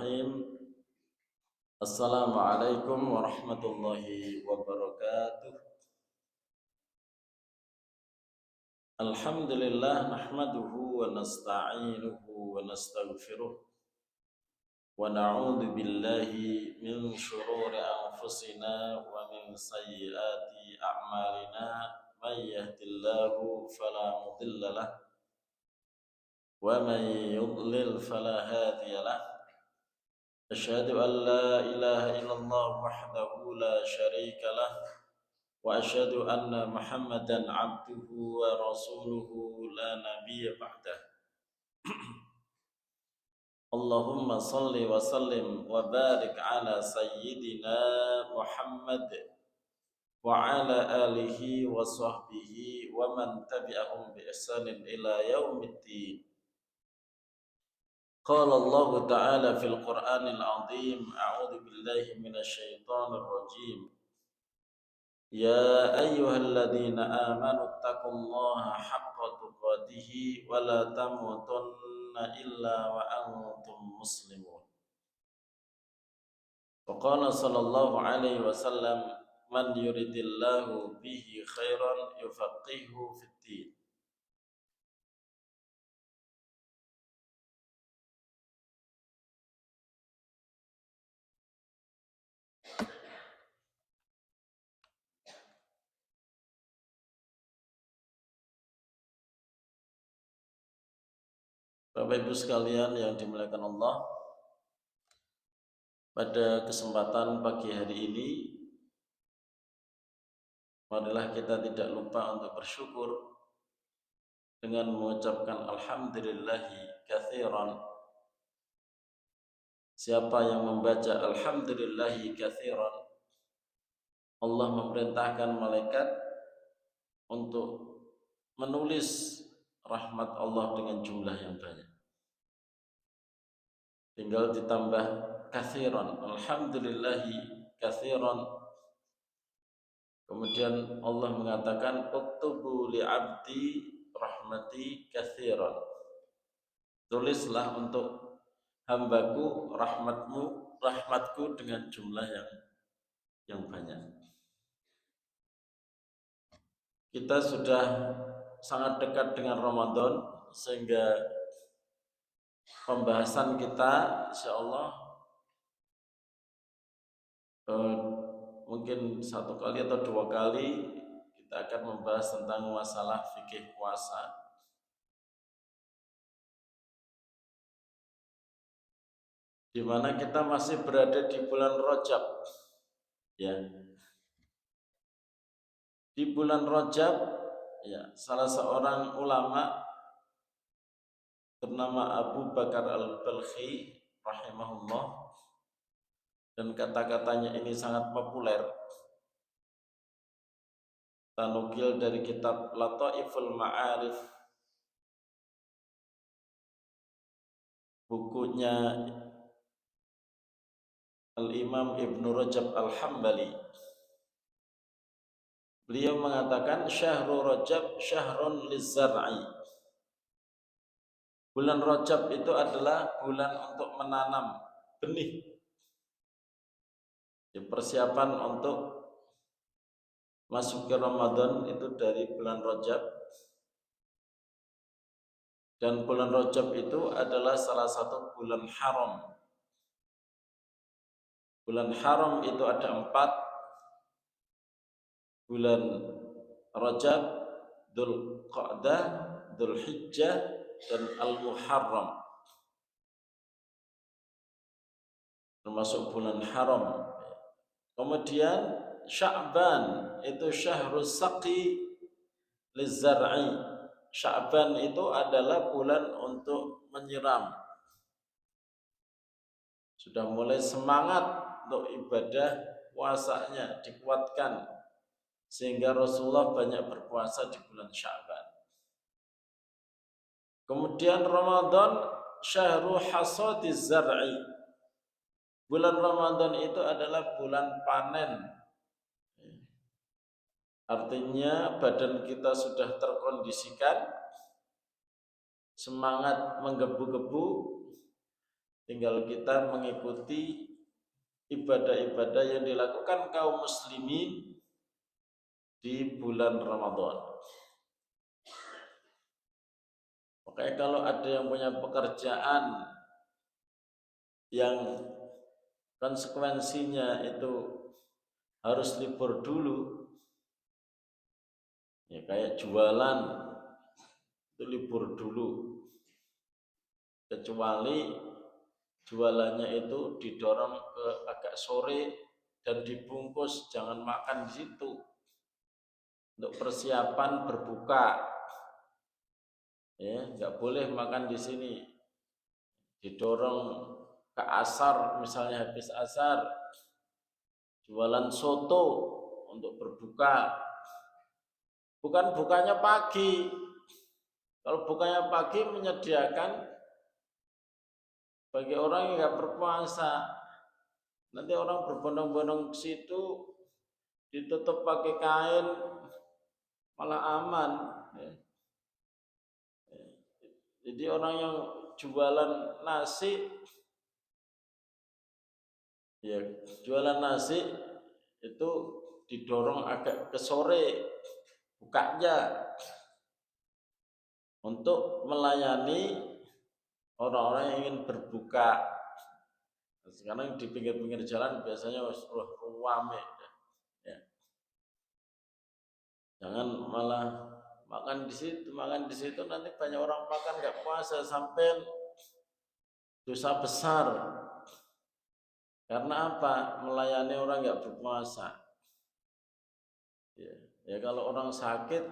Bismillahirrahmanirrahim. Assalamualaikum warahmatullahi wabarakatuh. Alhamdulillah nahmaduhu wa nasta'inuhu wa nastaghfiruh wa na'udzu billahi min shururi anfusina wa min sayyiati a'malina. May yahdihillahu fala mudilla lahu wa may yudlil fala hadiya lahu. أشهد أن لا إله إلا الله وحده لا شريك له وأشهد أن محمدا عبده ورسوله لا نبي بعده. اللهم صل وسلم وبارك على سيدنا محمد وعلى آله وصحبه ومن تبعهم بإحسان إلى يوم الدين. قال الله تعالى في القرآن العظيم: أعوذ بالله من الشيطان الرجيم. يا أيها الذين آمنوا اتقوا الله حق تقاته ولا تموتن إلا وأنتم مسلمون. وقال صلى الله عليه وسلم: من يريد الله به خيرا يفقهه في الدين. Bapak Ibu sekalian yang dimuliakan Allah, pada kesempatan pagi hari ini, marilah kita tidak lupa untuk bersyukur dengan mengucapkan alhamdulillahi katsiran. Siapa yang membaca alhamdulillahi katsiran, Allah memerintahkan malaikat untuk menulis rahmat Allah dengan jumlah yang banyak. Tinggal ditambah katsiran, alhamdulillahi katsiran. Kemudian Allah mengatakan uktubu li'abdi rahmati katsiran. Tulislah untuk hambaku rahmatku dengan jumlah yang banyak. Kita sudah sangat dekat dengan Ramadan, sehingga pembahasan kita insyaallah mungkin satu kali atau dua kali kita akan membahas tentang masalah fikih puasa. Di mana kita masih berada di bulan Rajab, ya. Di bulan Rajab, ya, salah seorang ulama bernama Abu Bakar Al-Balkhi rahimahullah, dan kata-katanya ini sangat populer. Tanukil dari kitab Lataiful Ma'arif, bukunya Al-Imam Ibn Rajab Al-Hambali. Beliau mengatakan syahrul Rajab syahrun lizzar'i. Bulan Rajab itu adalah bulan untuk menanam benih. Persiapan untuk masuk ke Ramadan itu dari bulan Rajab. Dan bulan Rajab itu adalah salah satu bulan haram. Bulan haram itu ada 4. Bulan Rajab, Dzulqa'dah, Dzulhijjah, dan Al-Muharram. Termasuk bulan haram. Kemudian Sya'ban itu syahrus saqi lizzar'i. Sya'ban itu adalah bulan untuk menyiram. Sudah mulai semangat untuk ibadah puasanya dikuatkan, sehingga Rasulullah banyak berpuasa di bulan Sya'ban. Kemudian Ramadan syahrul hasadiz zar'i. Bulan Ramadan itu adalah bulan panen. Artinya badan kita sudah terkondisikan, semangat menggebu-gebu, Tinggal kita mengikuti ibadah-ibadah yang dilakukan kaum muslimin di bulan Ramadan. Makanya kalau ada yang punya pekerjaan yang konsekuensinya itu harus libur dulu, ya kayak jualan itu libur dulu, kecuali jualannya itu didorong ke agak sore dan dibungkus, jangan makan di situ untuk persiapan berbuka. Ya, nggak boleh makan di sini. Didorong ke asar, misalnya habis asar, jualan soto untuk berbuka. Bukan bukanya pagi. Kalau bukanya pagi menyediakan bagi orang yang nggak berpuasa. Nanti orang berbondong-bondong ke situ, ditutup pakai kain, malah aman. Jadi orang yang jualan nasi, ya jualan nasi itu didorong agak ke sore bukanya untuk melayani orang-orang yang ingin berbuka. Sekarang di pinggir-pinggir jalan biasanya rame, ya. Jangan malah makan di situ nanti banyak orang makan nggak puasa sampai dosa besar. Karena apa? Melayani orang nggak berpuasa. Ya kalau orang sakit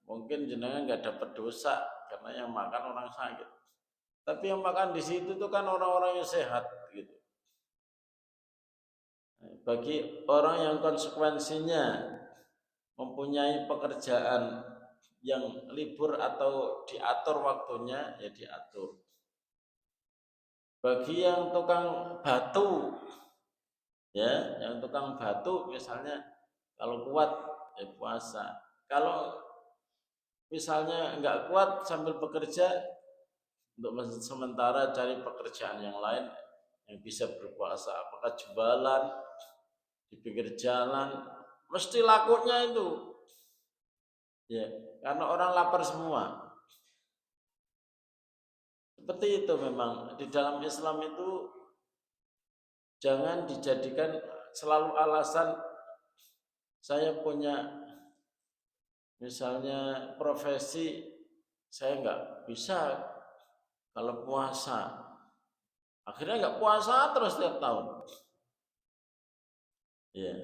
mungkin jenengan nggak dapat dosa karena yang makan orang sakit. Tapi yang makan di situ tuh kan orang-orang yang sehat gitu. Bagi orang yang konsekuensinya mempunyai pekerjaan yang libur atau diatur waktunya, ya diatur. Bagi yang tukang batu, ya, yang tukang batu misalnya, kalau kuat ya puasa. Kalau misalnya enggak kuat sambil bekerja, untuk sementara cari pekerjaan yang lain yang bisa berpuasa. Apakah jualan di pinggir jalan, mesti lakunya itu, ya, karena orang lapar semua. Seperti itu memang di dalam Islam itu jangan dijadikan selalu alasan saya punya misalnya profesi, saya nggak bisa kalau puasa. Akhirnya nggak puasa terus setiap tahun. Ya,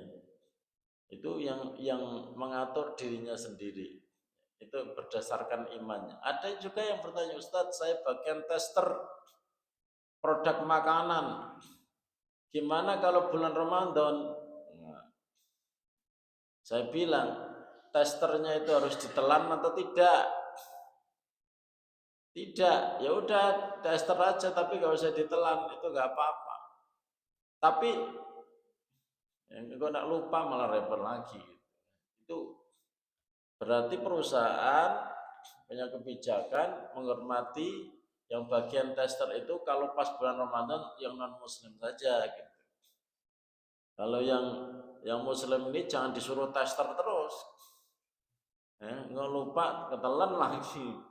itu yang mengatur dirinya sendiri. Itu berdasarkan imannya. Ada juga yang bertanya, Ustadz, saya bagian tester produk makanan. Gimana kalau bulan Ramadan? Nah, saya bilang, testernya itu harus ditelan atau tidak? Tidak, ya udah tester aja tapi gak usah ditelan, itu gak apa-apa. Tapi kalau nak lupa malah repot lagi. Itu berarti perusahaan punya kebijakan menghormati yang bagian tester itu kalau pas bulan Ramadan yang non muslim saja gitu. Kalau yang muslim ini jangan disuruh tester terus. Nggak lupa ketelan lagi.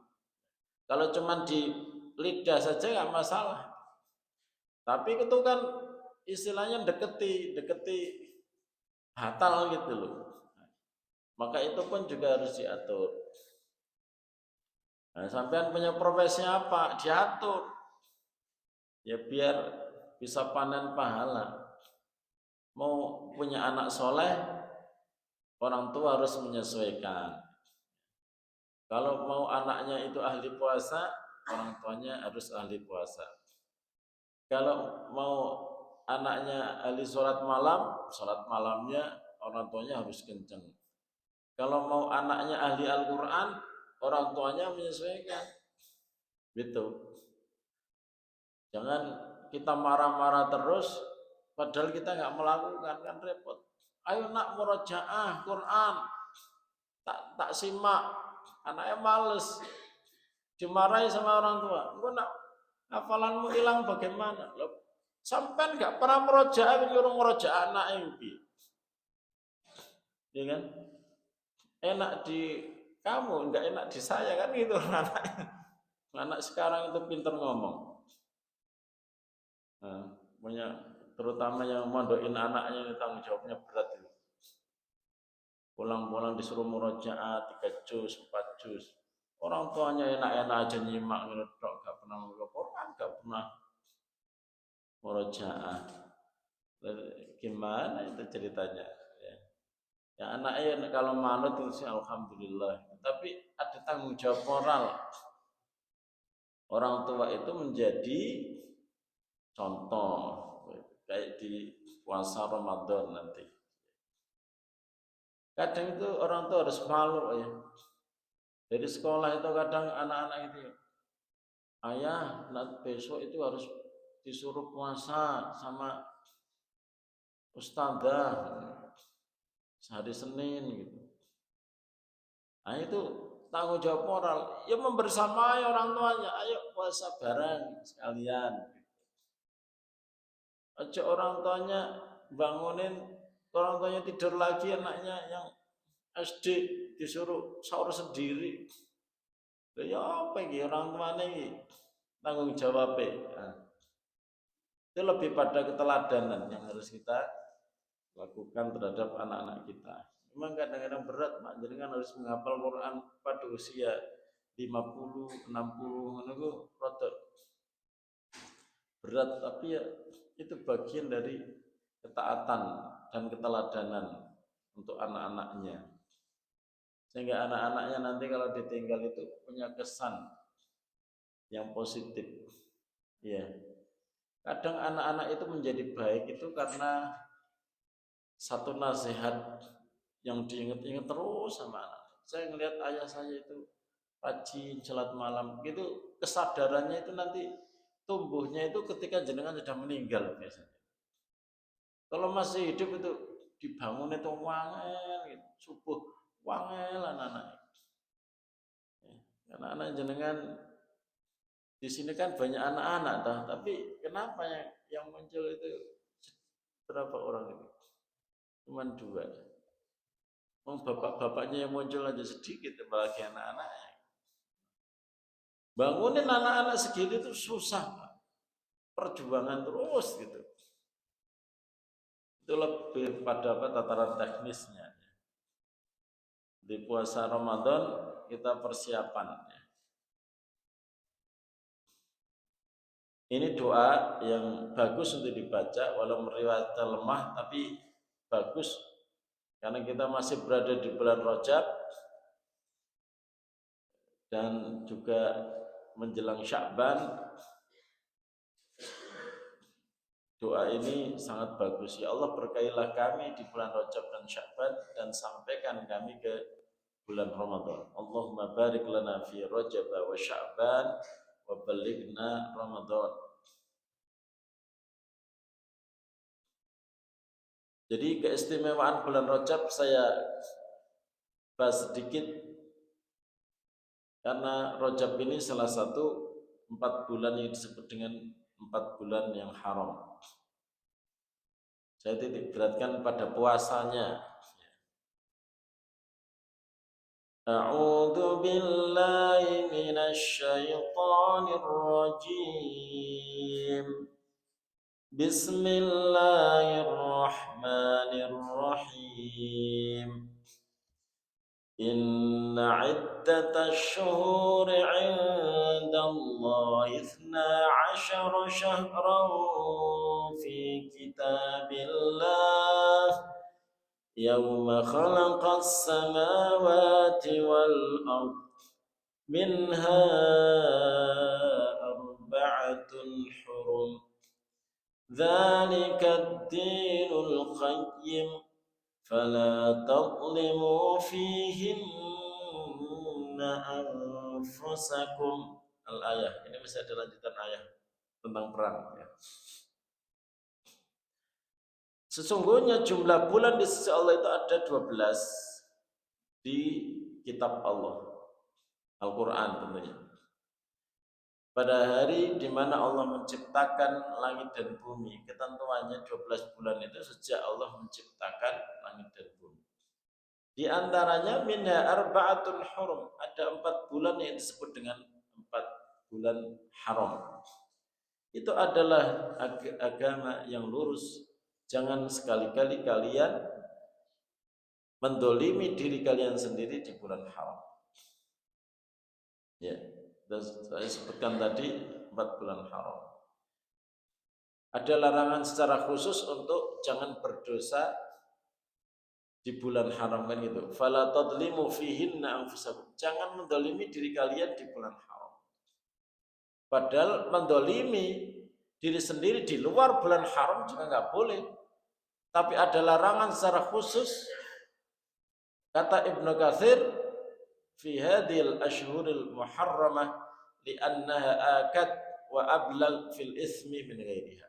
Kalau cuma di lidah saja nggak masalah. Tapi itu kan istilahnya deketi batal gitu loh. Maka itu pun juga harus diatur. Nah, sampean punya profesi apa? Diatur. Ya biar bisa panen pahala. Mau punya anak soleh, orang tua harus menyesuaikan. Kalau mau anaknya itu ahli puasa, orang tuanya harus ahli puasa. Kalau mau anaknya ahli sholat malamnya orang tuanya harus kenceng. Kalau mau anaknya ahli Al-Quran, orang tuanya menyesuaikan. Gitu. Jangan kita marah-marah terus, padahal kita nggak melakukan, kan repot. Ayo nak murojaah Quran, tak simak, anaknya males, dimarahi sama orang tua. Engkau nak Hafalanmu hilang bagaimana? Loh, sampai nggak pernah merojaah, nyuruh merojaah anak ini. Ya kan? Enak di kamu, nggak enak di saya kan gitu anaknya. Anak sekarang itu pinter ngomong. Nah, punya terutama yang mondokin anaknya ini tanggung jawabnya berat itu. Pulang-pulang disuruh murojaah 3 juz, 4 juz. Orang tuanya enak-enak aja nyimak ngeledok, gak pernah Quran, gak pernah murojaah. Gimana itu ceritanya? Ya anaknya kalau manut itu sih alhamdulillah. Tapi ada tanggung jawab moral. Orang tua itu menjadi contoh kayak di puasa Ramadan nanti. Kadang itu orang tua harus malu ya. Dari sekolah itu kadang anak-anak itu, ayah, besok itu harus disuruh puasa sama ustadzah sehari Senin gitu. Nah itu tanggung jawab moral. Ya membersamai orang tuanya, ayo puasa bareng sekalian. Aja orang tuanya bangunin, orang tuanya tidur lagi, anaknya yang SD disuruh sahur sendiri. Ya apa ini orang tuanya ini tanggung jawab. Nah, itu lebih pada keteladanan yang harus kita lakukan terhadap anak-anak kita. Memang kadang-kadang berat, Mak. Jadi kan harus menghafal Quran pada usia 50, 60, itu rada berat, tapi ya itu bagian dari ketaatan dan keteladanan untuk anak-anaknya. Sehingga anak-anaknya nanti kalau ditinggal itu punya kesan yang positif. Ya. Kadang anak-anak itu menjadi baik itu karena satu nasihat yang diingat-ingat terus sama anak. Saya ngelihat ayah saya itu rajin salat malam, gitu kesadarannya itu nanti tumbuhnya itu ketika jenengan sudah meninggal biasanya. Kalau masih hidup itu dibangun itu wangel, gitu. Subuh wangel anak-anak. Anak-anak jenengan di sini kan banyak anak-anak, tapi kenapa yang muncul itu berapa orang itu? Cuman 2. Bapak-bapaknya yang muncul aja sedikit, apalagi anak-anaknya. Bangunin anak-anak segitu itu susah, perjuangan terus gitu. Itu lebih pada tataran teknisnya. Di puasa Ramadan kita persiapan. Ini doa yang bagus untuk dibaca, walau meriwayatkan lemah, tapi bagus karena kita masih berada di bulan Rajab dan juga menjelang Sya'ban. Doa ini sangat bagus. Ya Allah, berkailah kami di bulan Rajab dan Sya'ban dan sampaikan kami ke bulan Ramadan. Allahumma barik lana fi Rajab wa Sya'ban wa balighna Ramadan. Jadi keistimewaan bulan Rajab saya bahas sedikit karena Rajab ini salah satu 4 bulan yang disebut dengan 4 bulan yang haram. Saya titik beratkan pada puasanya. A'udzu billahi minasy syaithanir rajim. Bismillahirrahmanirrahim. Inna 'iddatasy syuhuri 'indallahi 12 syahran fi kitabillah yawma khalaqas samawati wal ardh minha arba'atun hurum dzalika ad-dinul qayyim fala tadlimu fihinna anfusakum. Al-ayah ini masih ada lanjutan ayat tentang perang ya. Sesungguhnya jumlah bulan di sisi Allah itu ada 12 di kitab Allah, Al-Quran tentunya. pada hari di mana Allah menciptakan langit dan bumi. Ketentuannya 12 bulan itu sejak Allah menciptakan langit dan bumi. Di antaranya minha arba'atun hurum, ada 4 bulan yang disebut dengan 4 bulan haram. Itu adalah agama yang lurus. Jangan sekali-kali kalian mendolimi diri kalian sendiri di bulan haram. Ya, dan saya sebutkan tadi 4 bulan haram. Ada larangan secara khusus untuk jangan berdosa di bulan haram kan gitu. Fala tadlimu fihinna anfusakum. Jangan mendolimi diri kalian di bulan haram. Padahal mendolimi diri sendiri di luar bulan haram juga nggak boleh. Tapi ada larangan secara khusus. Kata Ibnu Katsir, fi hadhil ashhuril muharramah li'annaha akad wa ablal fil ismi min ghairiha.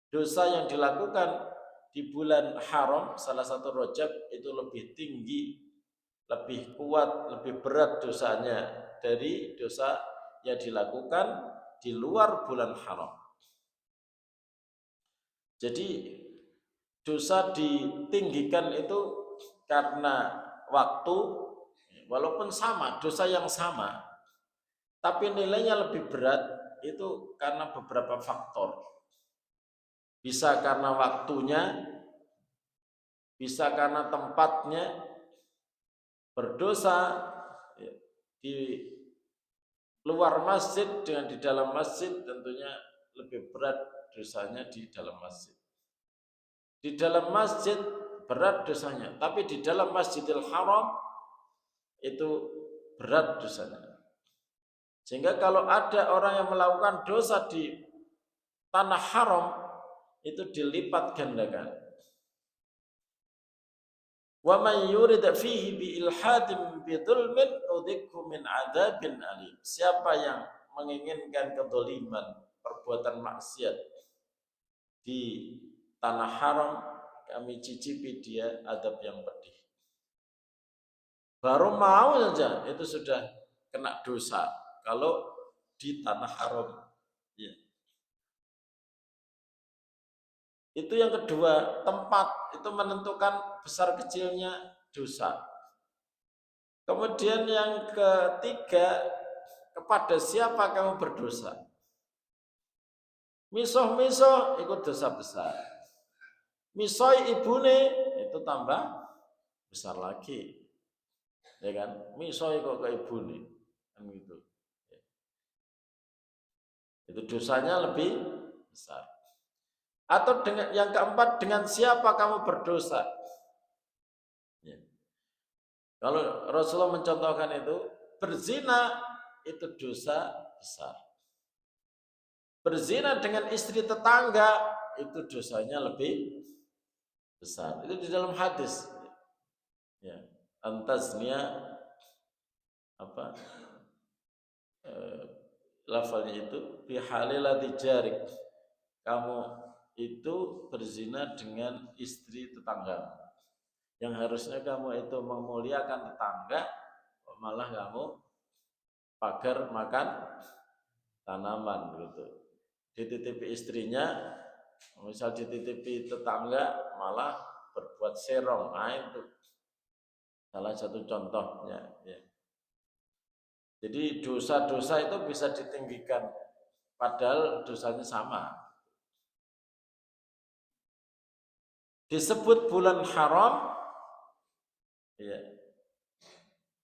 Dosa yang dilakukan di bulan haram, salah satu Rajab, itu lebih tinggi, lebih kuat, lebih berat dosanya dari dosa yang dilakukan di luar bulan haram. Jadi dosa ditinggikan itu karena waktu, walaupun sama, dosa yang sama, tapi nilainya lebih berat itu karena beberapa faktor. Bisa karena waktunya, bisa karena tempatnya. Berdosa di luar masjid dengan di dalam masjid tentunya lebih berat dosanya di dalam masjid. Di dalam masjid berat dosanya, tapi di dalam Masjidil Haram itu berat dosanya. Sehingga kalau ada orang yang melakukan dosa di tanah haram, itu dilipat gandakan. Wa man yurid fihi bi ilhadin bi dzulmin udhikhu min adzabin alim. Siapa yang menginginkan kedzaliman, perbuatan maksiat di tanah haram, kami cicipi dia adab yang pedih. Baru mau saja itu sudah kena dosa kalau di tanah haram. Ya. Itu yang kedua, tempat itu menentukan besar kecilnya dosa. Kemudian yang ketiga, kepada siapa kamu berdosa? Misoh-misoh ikut dosa besar. Misoi ibune itu tambah besar lagi. Ya kan? Misoi kok ke ibune. Kan gitu. Itu dosanya lebih besar. Atau dengan yang keempat, dengan siapa kamu berdosa? Ya. Kalau Rasulullah mencontohkan itu, berzina itu dosa besar. Berzina dengan istri tetangga itu dosanya lebih besar. Itu di dalam hadis. Ya, antasnya apa? Lafalnya itu bihalilati jarik. Kamu itu berzina dengan istri tetangga. Yang harusnya kamu itu memuliakan tetangga, malah kamu pagar makan tanaman gitu. Dititipi istrinya, misal dititipi tetangga, malah berbuat serong. Nah, itu salah satu contohnya. Ya. Jadi dosa-dosa itu bisa ditinggikan, padahal dosanya sama. Disebut bulan haram, ya,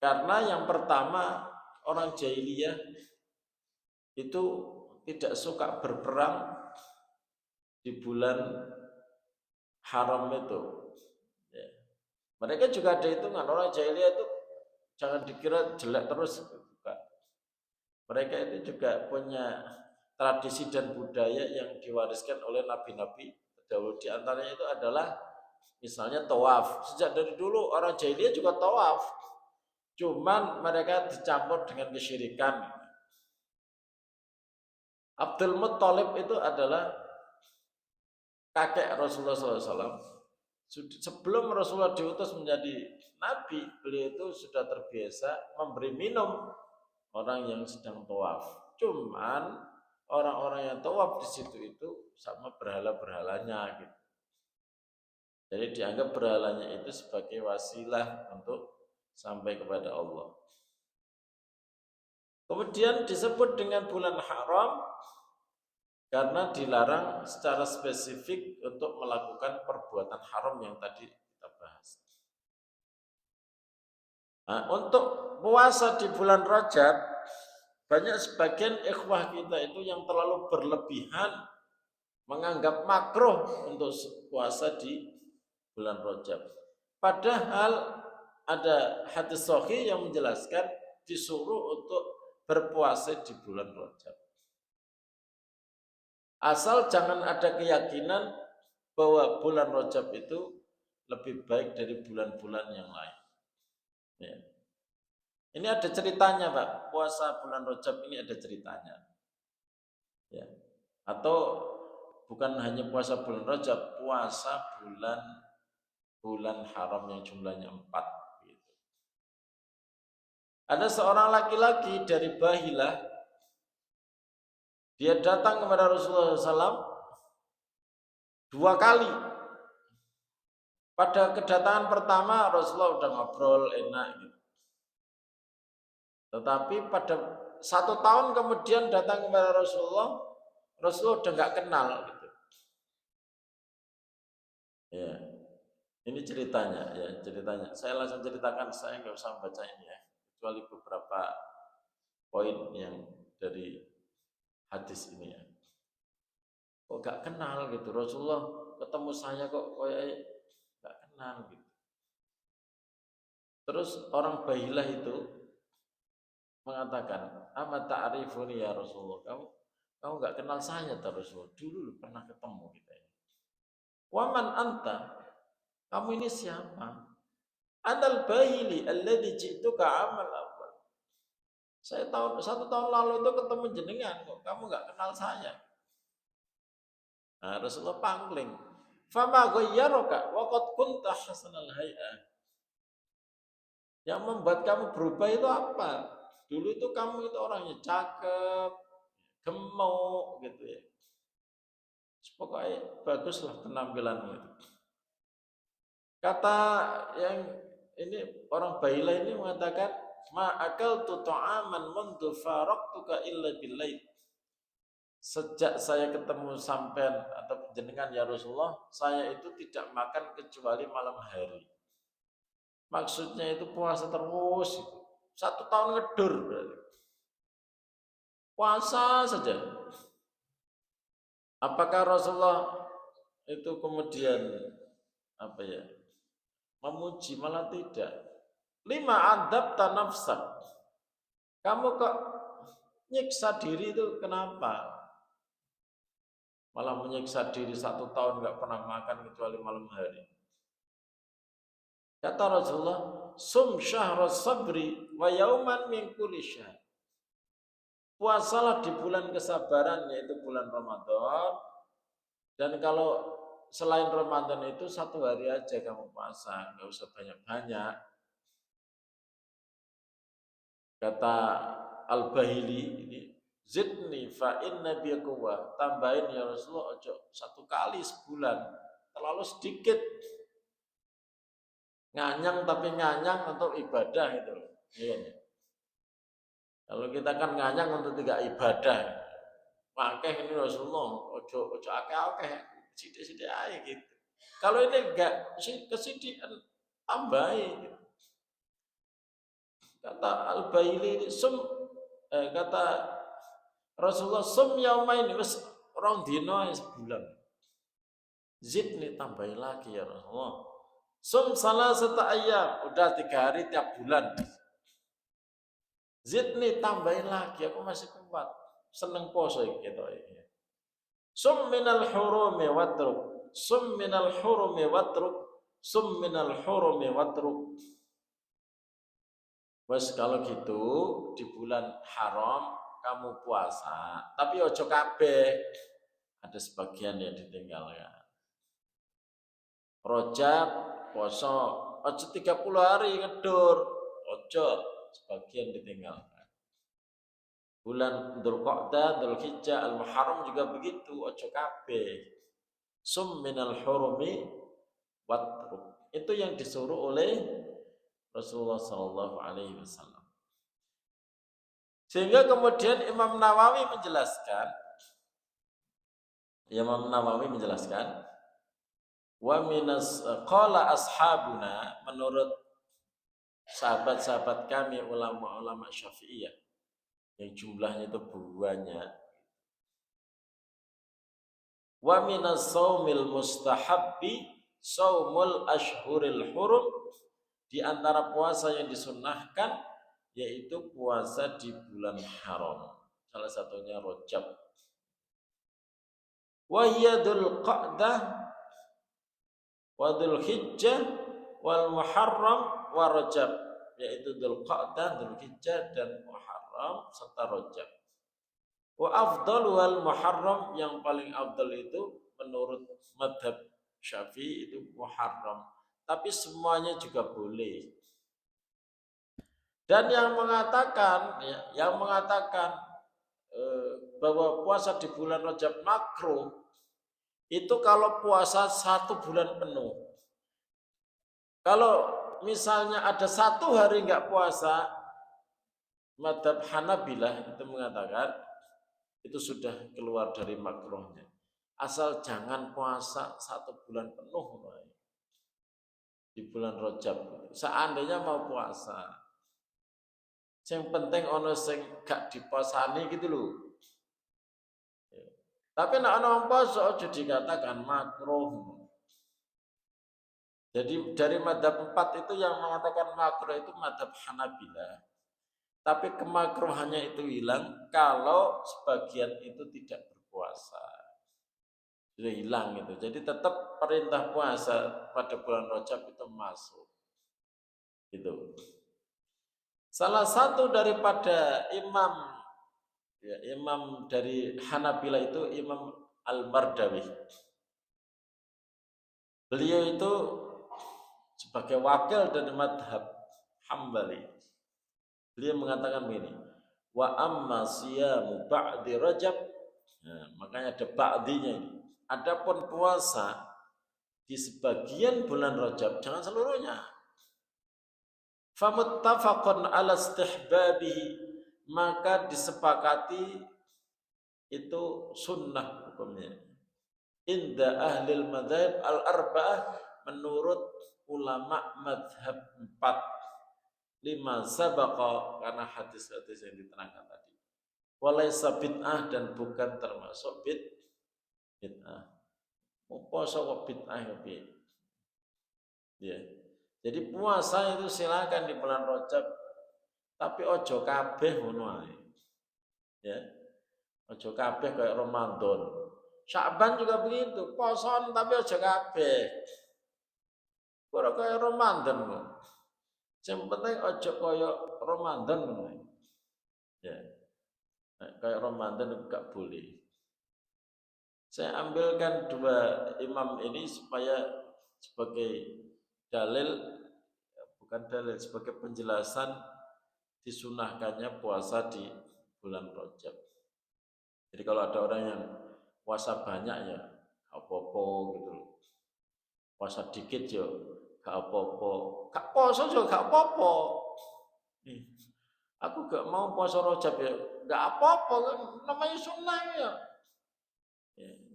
karena yang pertama orang jahiliyah itu tidak suka berperang di bulan haram itu. Ya. Mereka juga ada hitungan, orang jahiliyah itu jangan dikira jelek terus. Mereka itu juga punya tradisi dan budaya yang diwariskan oleh nabi-nabi terdahulu. Di antaranya itu adalah misalnya tawaf. Sejak dari dulu orang jahiliyah juga tawaf. Cuman mereka dicampur dengan kesyirikan. Abdul Muttalib itu adalah kakek Rasulullah SAW. Sebelum Rasulullah diutus menjadi nabi, beliau itu sudah terbiasa memberi minum orang yang sedang tawaf. Cuman orang-orang yang tawaf di situ itu sama berhala-berhalanya gitu. Jadi dianggap berhalanya itu sebagai wasilah untuk sampai kepada Allah. Kemudian disebut dengan bulan haram karena dilarang secara spesifik untuk melakukan perbuatan haram yang tadi kita bahas. Nah, untuk puasa di bulan Rajab, banyak sebagian ikhwah kita itu yang terlalu berlebihan menganggap makruh untuk puasa di bulan Rajab. Padahal ada hadis sahih yang menjelaskan disuruh untuk berpuasa di bulan Rajab. Asal jangan ada keyakinan bahwa bulan Rajab itu lebih baik dari bulan-bulan yang lain. Ya. Ini ada ceritanya, Pak. Puasa bulan Rajab ini ada ceritanya. Ya. Atau bukan hanya puasa bulan Rajab, puasa bulan haram yang jumlahnya 4. Gitu. Ada seorang laki-laki dari Bahilah, dia datang kepada Rasulullah SAW 2 kali. Pada kedatangan pertama Rasulullah udah ngobrol enak gitu. Tetapi pada 1 tahun kemudian datang kepada Rasulullah udah nggak kenal gitu. Ya, ini ceritanya ya ceritanya. Saya langsung ceritakan, saya nggak usah baca ini ya, kecuali beberapa poin yang dari hadis ini ya. Kok gak kenal gitu, Rasulullah ketemu saya kok kayak gak kenal gitu. Terus orang Bahilah itu mengatakan, "Ama ta'rifuni ya Rasulullah, kamu gak kenal saya ta Rasulullah, dulu pernah ketemu kita ini. Waman anta, kamu ini siapa? Anal Bahili alladzi ji'tuka amal awal. Saya 1 tahun lalu itu ketemu jenengan kok, kamu gak kenal saya." Nah, Rasulullah pangling. Fama ghayyaraka wa qad kunta hasanal hay'ah. Yang membuat kamu berubah itu apa? Dulu itu kamu itu orangnya cakep, gemuk gitu ya. Pokoknya baguslah penampilanmu itu. Kata yang ini orang Bahilah ini mengatakan, "Ma akaltu ta'aman mundu faraqtuka illa billail." Sejak saya ketemu sampean atau jenengan ya Rasulullah, saya itu tidak makan kecuali malam hari. Maksudnya itu puasa terus itu. 1 tahun ngedur berarti. Puasa saja. Apakah Rasulullah itu kemudian apa ya? Memuji, malah tidak. 5 adab tanafsak. Kamu kok nyiksa diri itu kenapa? Malah menyiksa diri 1 tahun nggak pernah makan kecuali malam hari. Kata Rasulullah, "Sum syahras sabri wa yauman min kulli syahr." Puasalah di bulan kesabaran, yaitu bulan Ramadan. Dan kalau selain Ramadan itu 1 hari aja kamu puasa, nggak usah banyak-banyak. Kata Al-Bahili ini, "Zidni fa inna biyakuwa." Tambahin ya Rasulullah, ojo 1 kali sebulan, terlalu sedikit. Nganyang tapi nganyang untuk ibadah itu. Iya. Kalau kita kan nganyang untuk tidak ibadah. Makanya ini Rasulullah, ojo akeh-akeh, sidik-sidik aja gitu. Kalau ini enggak kesidikan, tambahin. Kata Al-Baili, kata Rasulullah, "Sum yaumain wis rong dina sebulan." Zidni, tambahin lagi ya Rasulullah. Sum salasata ayyam, udah 3 hari tiap bulan. Zidni, tambahin lagi, aku masih kuat. Seneng poso gitu ya. Sum minal hurumi watruk. Sum minal hurumi watruk. Sum minal hurumi watruk. Wes kalau gitu di bulan haram kamu puasa, tapi ojo kabeh. Ada sebagian yang ditinggalkan. Rojab poso, ojo 30 hari ngedur, ojo, sebagian ditinggalkan. Bulan Dzulqa'dah, Dzulhijjah, Al-Muharram juga begitu, ojo kabeh. Sum minal hurumi watruk. Itu yang disuruh oleh Rasulullah sallallahu alaihi wasallam. Sehingga kemudian Imam Nawawi menjelaskan wa minas qala ashabuna, menurut sahabat-sahabat kami ulama-ulama Syafi'iyah yang jumlahnya itu banyak, wa minas saumil mustahabbi saumul ashhuril hurum, di antara puasa yang disunnahkan yaitu puasa di bulan haram, salah satunya Rajab. Wa hiya Dzulqa'dah wa Dzulhijjah wal Muharram wa Rajab, yaitu Dzulqa'dah, Dzulhijjah dan Muharram serta Rajab. Wa afdal wal Muharram, yang paling afdal itu menurut madhab Syafi'i itu Muharram, tapi semuanya juga boleh. Dan yang mengatakan bahwa puasa di bulan Rajab makruh itu kalau puasa 1 bulan penuh. Kalau misalnya ada 1 hari nggak puasa, madhab Hanabilah itu mengatakan itu sudah keluar dari makruhnya. Asal jangan puasa 1 bulan penuh di bulan Rajab. Seandainya mau puasa, yang penting ono sing gak diposani gitu loh. Tapi nek ana poso aja dikatakan makruh. Jadi dari madhab 4 itu yang mengatakan makruh itu madhab Hanabilah. Tapi kemakruhannya itu hilang kalau sebagian itu tidak berpuasa. Sudah hilang itu. Jadi tetap perintah puasa pada bulan Rajab itu masuk. Gitu. Salah satu daripada imam dari Hanabila itu Imam Al-Mardawi. Beliau itu sebagai wakil dari madhab Hambali. Beliau mengatakan begini, wa amma siyamu ba'di Rajab. Nah, makanya ada ba'dinya ini. Adapun puasa di sebagian bulan Rajab, jangan seluruhnya. Famuttafaqun ala istihbabihi, maka disepakati itu sunnah hukumnya. Inda ahlil madhab al-arba'ah, menurut ulama madhab 4, lima sabaqa, karena hadis-hadis yang diterangkan tadi. Walaysa bid'ah, dan bukan termasuk bid'ah. Puasa kok bid'ah ya. Jadi puasa itu silakan di bulan Rajab, tapi ojo kabeh ngono ae. Ya. Ojo kabeh kayak Ramadan. Sya'ban juga begitu, poson tapi ojo kabeh. Ora kayak Ramadan kok. Yang penting ojo kayak Ramadan ngono. Ya. Kayak Ramadan enggak boleh. Saya ambilkan 2 imam ini supaya sebagai dalil, bukan dalil, sebagai penjelasan disunahkannya puasa di bulan Rajab. Jadi kalau ada orang yang puasa banyak ya apa-apa gitu. Puasa dikit ya gak apa-apa. Gak puasa juga gak apa-apa. Aku gak mau puasa Rajab ya, gak apa-apa, namanya sunnah ya.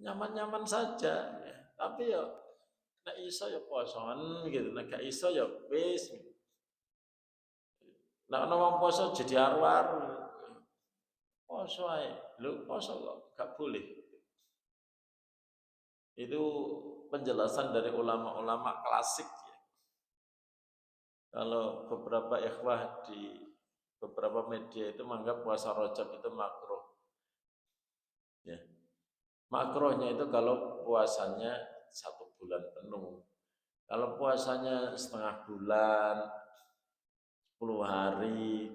Nyaman-nyaman saja ya. Tapi ya nek iso ya posoan gitu, nek gak iso ya wis. Nek ana wong poso jadi aru-aru. Poso ae. Lho poso kok gak boleh. Itu penjelasan dari ulama-ulama klasik ya. Kalau beberapa ikhwah di beberapa media itu menganggap puasa Rajab itu makruh. Ya. Makruhnya itu kalau puasanya 1 bulan penuh. Kalau puasanya setengah bulan, 10 hari,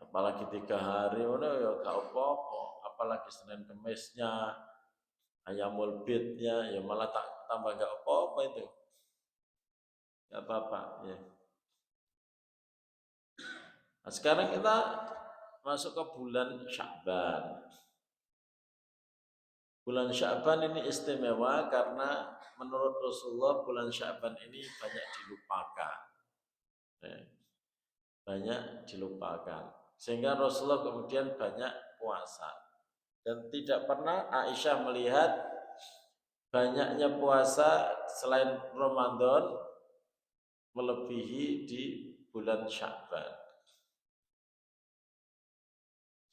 apalagi 3 hari, udah ya gak apa-apa. Apalagi Senin Kemisnya, Ayamul Bidnya, ya malah tambah gak apa-apa itu. Gak apa-apa ya. Nah, sekarang kita masuk ke bulan Sya'ban. Bulan Sya'ban ini istimewa karena menurut Rasulullah bulan Sya'ban ini banyak dilupakan. Banyak dilupakan. Sehingga Rasulullah kemudian banyak puasa. Dan tidak pernah Aisyah melihat banyaknya puasa selain Ramadan melebihi di bulan Sya'ban.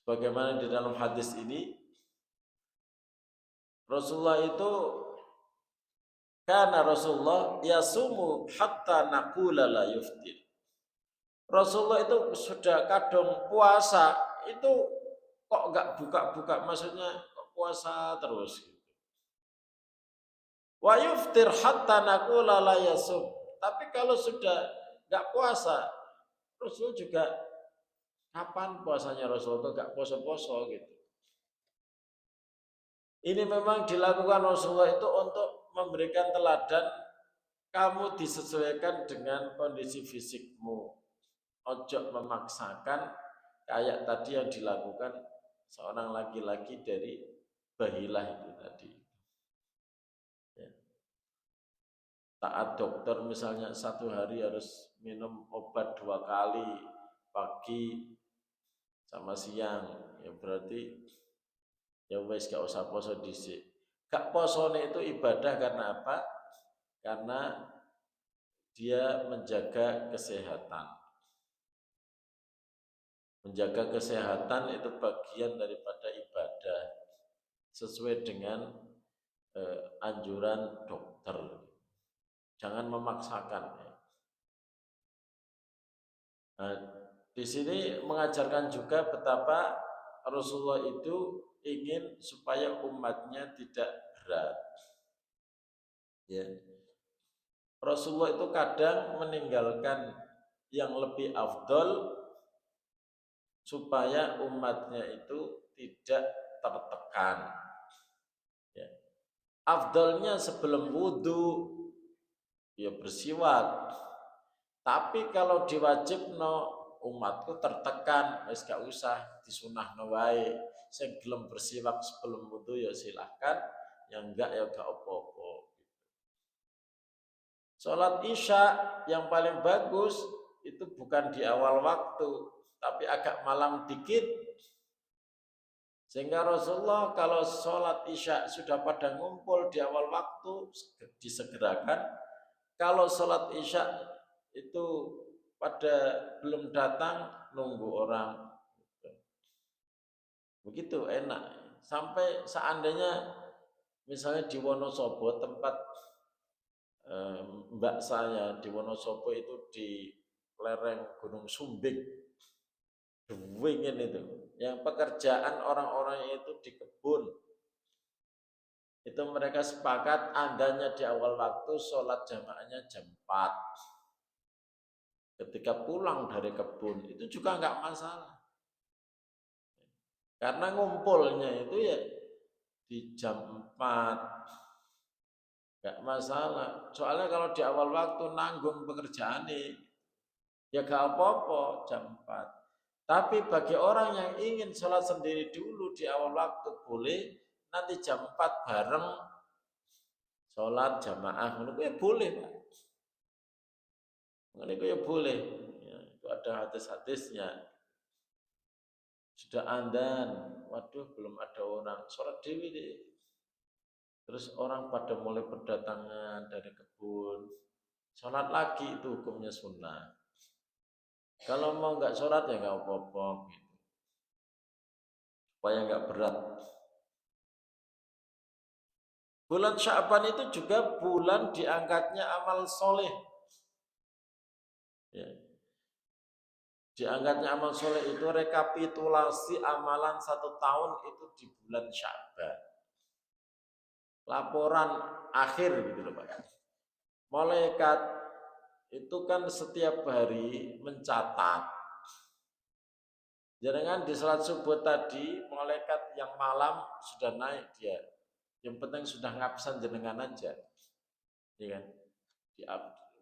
Sebagaimana di dalam hadis ini, Rasulullah itu karena Rasulullah yasumu hatta naqula la yuftir. Rasulullah itu sudah kadung puasa itu kok enggak buka-buka, maksudnya kok puasa terus gitu. Wa yuftir hatta naqula la yasum. Tapi kalau sudah enggak puasa, Rasul juga kapan puasanya Rasul itu enggak poso-poso gitu. Ini memang dilakukan Rasulullah itu untuk memberikan teladan, kamu disesuaikan dengan kondisi fisikmu. Ojo memaksakan kayak tadi yang dilakukan seorang laki-laki dari Bahilah itu tadi. Ya. Taat dokter misalnya 1 hari harus minum obat 2 kali, pagi sama siang, ya berarti ya wes gak usah poso dhisik. Gak posone itu ibadah karena apa? Karena dia menjaga kesehatan. Menjaga kesehatan itu bagian daripada ibadah sesuai dengan anjuran dokter. Jangan memaksakan. Nah, di sini mengajarkan juga betapa Rasulullah itu ingin supaya umatnya tidak berat. Ya. Rasulullah itu kadang meninggalkan yang lebih afdol supaya umatnya itu tidak tertekan. Ya. Afdolnya sebelum wudhu ya bersiwak. Tapi kalau diwajibno umatku tertekan, wis gak usah disunahno wae. Sing gelem bersiwak sebelum wudhu ya silahkan, yang enggak ya gak apa-apa. Sholat Isya yang paling bagus itu bukan di awal waktu, tapi agak malam dikit. Sehingga Rasulullah kalau sholat Isya sudah pada ngumpul di awal waktu, disegerakan. Kalau sholat Isya itu pada belum datang, nunggu orang. Begitu enak. Sampai seandainya misalnya di Wonosobo, tempat mbak saya di Wonosobo itu di lereng Gunung Sumbing, dingin itu. Yang pekerjaan orang-orang itu di kebun. Itu mereka sepakat adanya di awal waktu, sholat jamaahnya jam 4. Ketika pulang dari kebun itu juga enggak masalah. Karena ngumpulnya itu ya di jam 4. Enggak masalah. Soalnya kalau di awal waktu nanggung pekerjaan ya gak apa-apa jam 4. Tapi bagi orang yang ingin sholat sendiri dulu di awal waktu boleh, nanti jam 4 bareng sholat jamaah, menurut ya boleh Pak. Menurut ya boleh, ya, itu ada hadis-hadisnya. Sudah andan, waduh belum ada orang, sholat dewi deh. Terus orang pada mulai berdatangan dari kebun, sholat lagi itu hukumnya sunnah. Kalau mau nggak sholat ya nggak apa-apa gitu. Supaya nggak berat. Bulan Sya'ban itu juga bulan diangkatnya amal soleh. Ya. Diangkatnya amal soleh itu rekapitulasi amalan 1 tahun itu di bulan Sya'ban. Laporan akhir gitu loh Pak. Malaikat itu kan setiap hari mencatat. Jangan di salat subuh tadi malaikat yang malam sudah naik dia. Yang penting sudah ngabsen jenengan aja. Ya kan?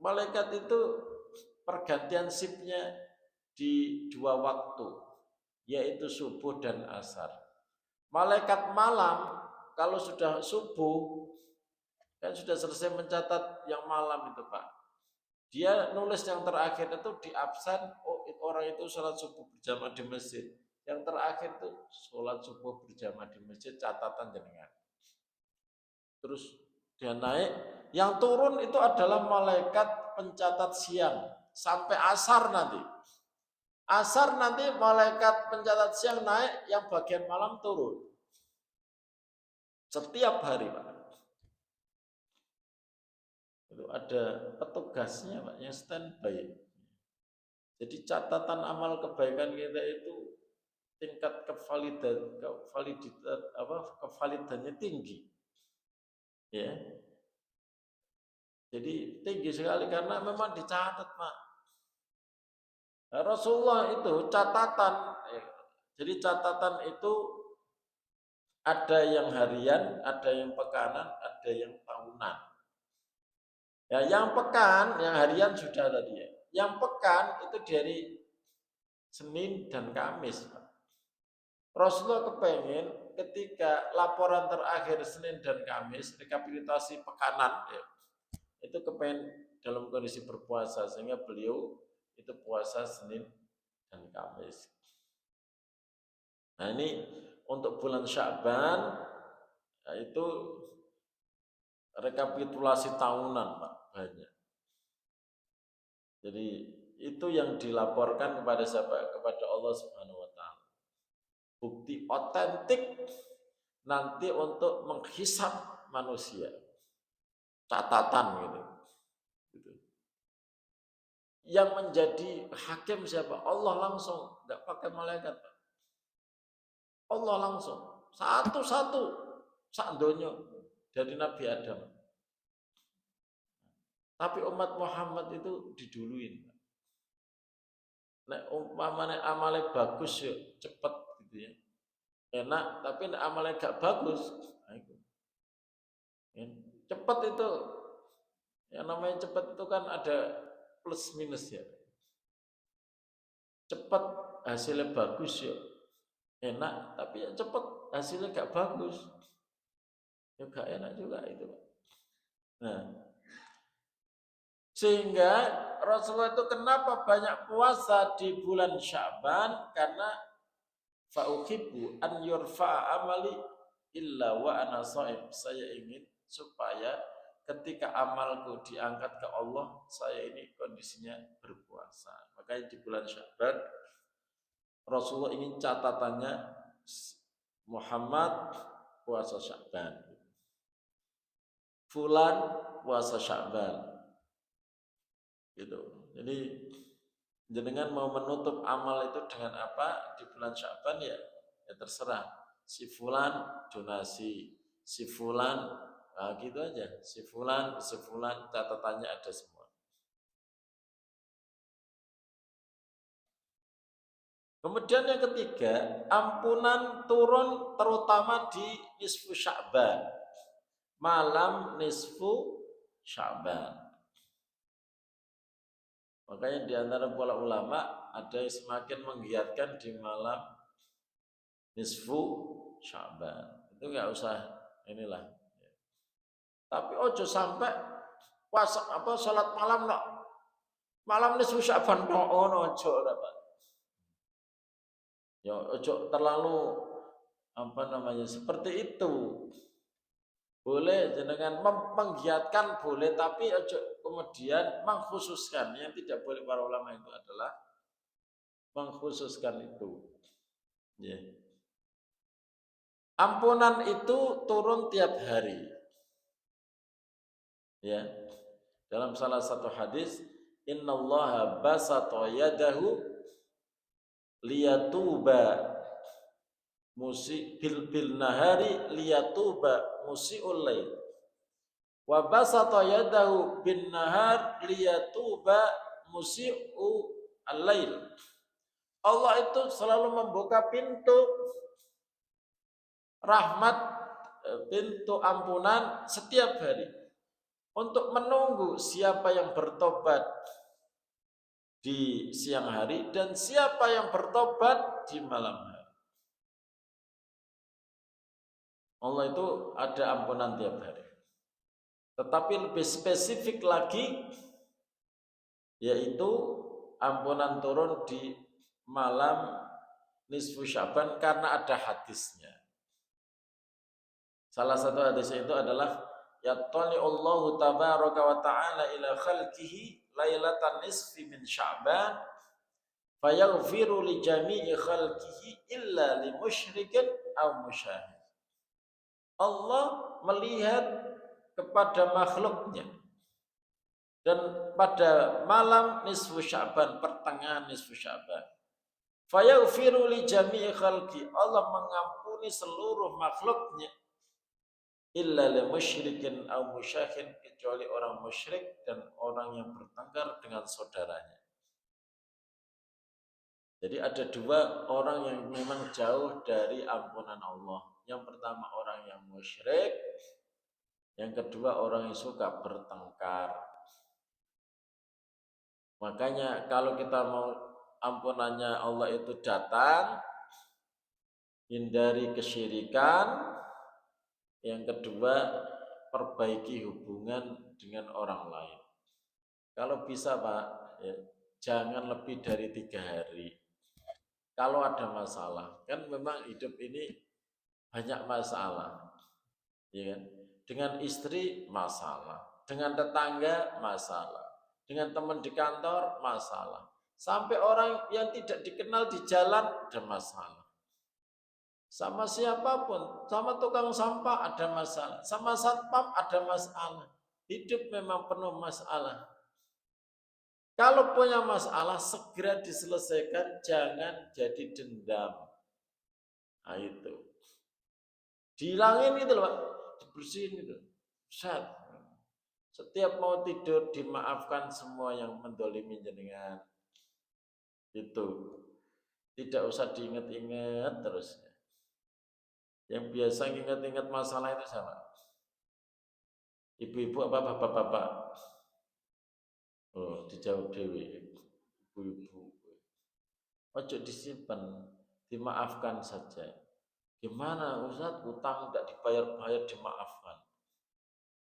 Malaikat itu pergantian shiftnya di 2 waktu. yaitu subuh dan asar. Malaikat malam kalau sudah subuh kan sudah selesai mencatat yang malam itu Pak. Dia nulis yang terakhir itu di absen, oh orang itu sholat subuh berjamaah di masjid. Yang terakhir itu sholat subuh berjamaah di masjid, catatan jenengan. Terus dia naik, yang turun itu adalah malaikat pencatat siang sampai asar nanti. Asar nanti malaikat pencatat siang naik, yang bagian malam turun. Setiap hari Pak. Itu ada petugasnya Pak yang standby. Jadi catatan amal kebaikan kita itu tingkat kevalidannya tinggi. Ya. Jadi tinggi sekali karena memang dicatat Pak. Rasulullah itu catatan. Jadi catatan itu ada yang harian, ada yang pekanan, ada yang tahunan. Ya, yang pekan, yang harian sudah tadi ya. Yang pekan itu dari Senin dan Kamis. Rasulullah kepengen ketika laporan terakhir Senin dan Kamis, rekapitulasi pekanan, ya, itu kepengen dalam kondisi berpuasa, sehingga beliau itu puasa Senin dan Kamis. Nah ini untuk bulan Sya'ban, ya, itu rekapitulasi tahunan Pak, banyak. Jadi itu yang dilaporkan kepada siapa? Kepada Allah Subhanahu wa taala. Bukti otentik nanti untuk menghisap manusia. Catatan gitu. Yang menjadi hakim siapa? Allah langsung, enggak pakai malaikat. Allah langsung, satu-satu sak donya dari Nabi Adam. Tapi umat Muhammad itu diduluin. Nek umpamane amale bagus ya cepet gitu ya. Enak, tapi nek amale gak bagus, nah itu. Ya, cepet itu. Yang namanya cepet itu kan ada plus minus ya. Cepet hasilnya bagus ya. Enak, tapi ya cepet hasilnya gak bagus. Ya gak enak juga itu. Nah, sehingga Rasulullah itu kenapa banyak puasa di bulan Sya'ban? Karena fa'uhibbu an yurfa'a amali illa wa ana shaim. Saya ingin supaya ketika amalku diangkat ke Allah, saya ini kondisinya berpuasa. Makanya di bulan Sya'ban Rasulullah ingin catatannya Muhammad puasa Sya'ban. Fulan puasa Sya'ban. Gitu. Jadi jenengan mau menutup amal itu dengan apa di bulan Sya'ban ya terserah. Si fulan donasi, si fulan gitu aja. Si fulan catatannya ada semua. Kemudian yang ketiga, ampunan turun terutama di nisfu Sya'ban. Malam nisfu Sya'ban. Makanya di antara para ulama ada yang semakin menggiatkan di malam nisfu Sya'ban. Itu enggak usah inilah. Tapi ojo sampai puasa salat malam nok. Malam nisfu Sya'ban tok ono ojo ora, Pak. Ya ojo terlalu seperti itu. Boleh jenengan menggiatkan boleh, tapi kemudian mengkhususkan. Yang tidak boleh para ulama itu adalah mengkhususkan itu. Ya. Ampunan itu turun tiap hari. Ya. Dalam salah satu hadis, innallaha basata yadahu liyatuba bil nahari liyatuba musiul lail wa basata yadahu bin nahar liyatuba musiu al-lail. Allah itu selalu membuka pintu rahmat, pintu ampunan setiap hari untuk menunggu siapa yang bertobat di siang hari dan siapa yang bertobat di malam hari. Allah itu ada ampunan tiap hari. Tetapi lebih spesifik lagi yaitu ampunan turun di malam nisfu Sya'ban karena ada hadisnya. Salah satu hadisnya itu adalah yattali Allahu tabaraka wa ta'ala ila khalqihi lailatan nisfi min Sya'ban fayaghfiru li jami'i khalqihi illa li musyrikin aw musyahid. Allah melihat kepada makhluknya dan pada malam nisfu Sya'ban, pertengahan nisfu Sya'ban, fayaghfiru li jami'i khalqi, Allah mengampuni seluruh makhluknya, illa li musyrikin aw musyahin, kecuali orang musyrik dan orang yang bertengkar dengan saudaranya. Jadi ada dua orang yang memang jauh dari ampunan Allah. Yang pertama orang yang musyrik, yang kedua orang yang suka bertengkar. Makanya kalau kita mau ampunannya Allah itu datang, hindari kesyirikan. Yang kedua, perbaiki hubungan dengan orang lain. Kalau bisa Pak, ya, jangan lebih dari 3 hari. Kalau ada masalah, kan memang hidup ini banyak masalah, ya kan? Dengan istri masalah, dengan tetangga masalah, dengan teman di kantor masalah, sampai orang yang tidak dikenal di jalan ada masalah. Sama siapapun, sama tukang sampah ada masalah, sama satpam ada masalah. Hidup memang penuh masalah. Kalau punya masalah segera diselesaikan, jangan jadi dendam. Nah itu. Dihilangin gitu loh Pak, dibersihin gitu. Set. Setiap mau tidur dimaafkan semua yang mendolimi jenengan. Itu. Tidak usah diingat-ingat terus. Yang biasa ingat-ingat masalah itu sama. Ibu-ibu apa bapak-bapak? Oh, dijawab dewi. Ibu-ibu. Ojo disimpan, dimaafkan saja. Gimana Ustaz, utang tidak dibayar-bayar dimaafkan.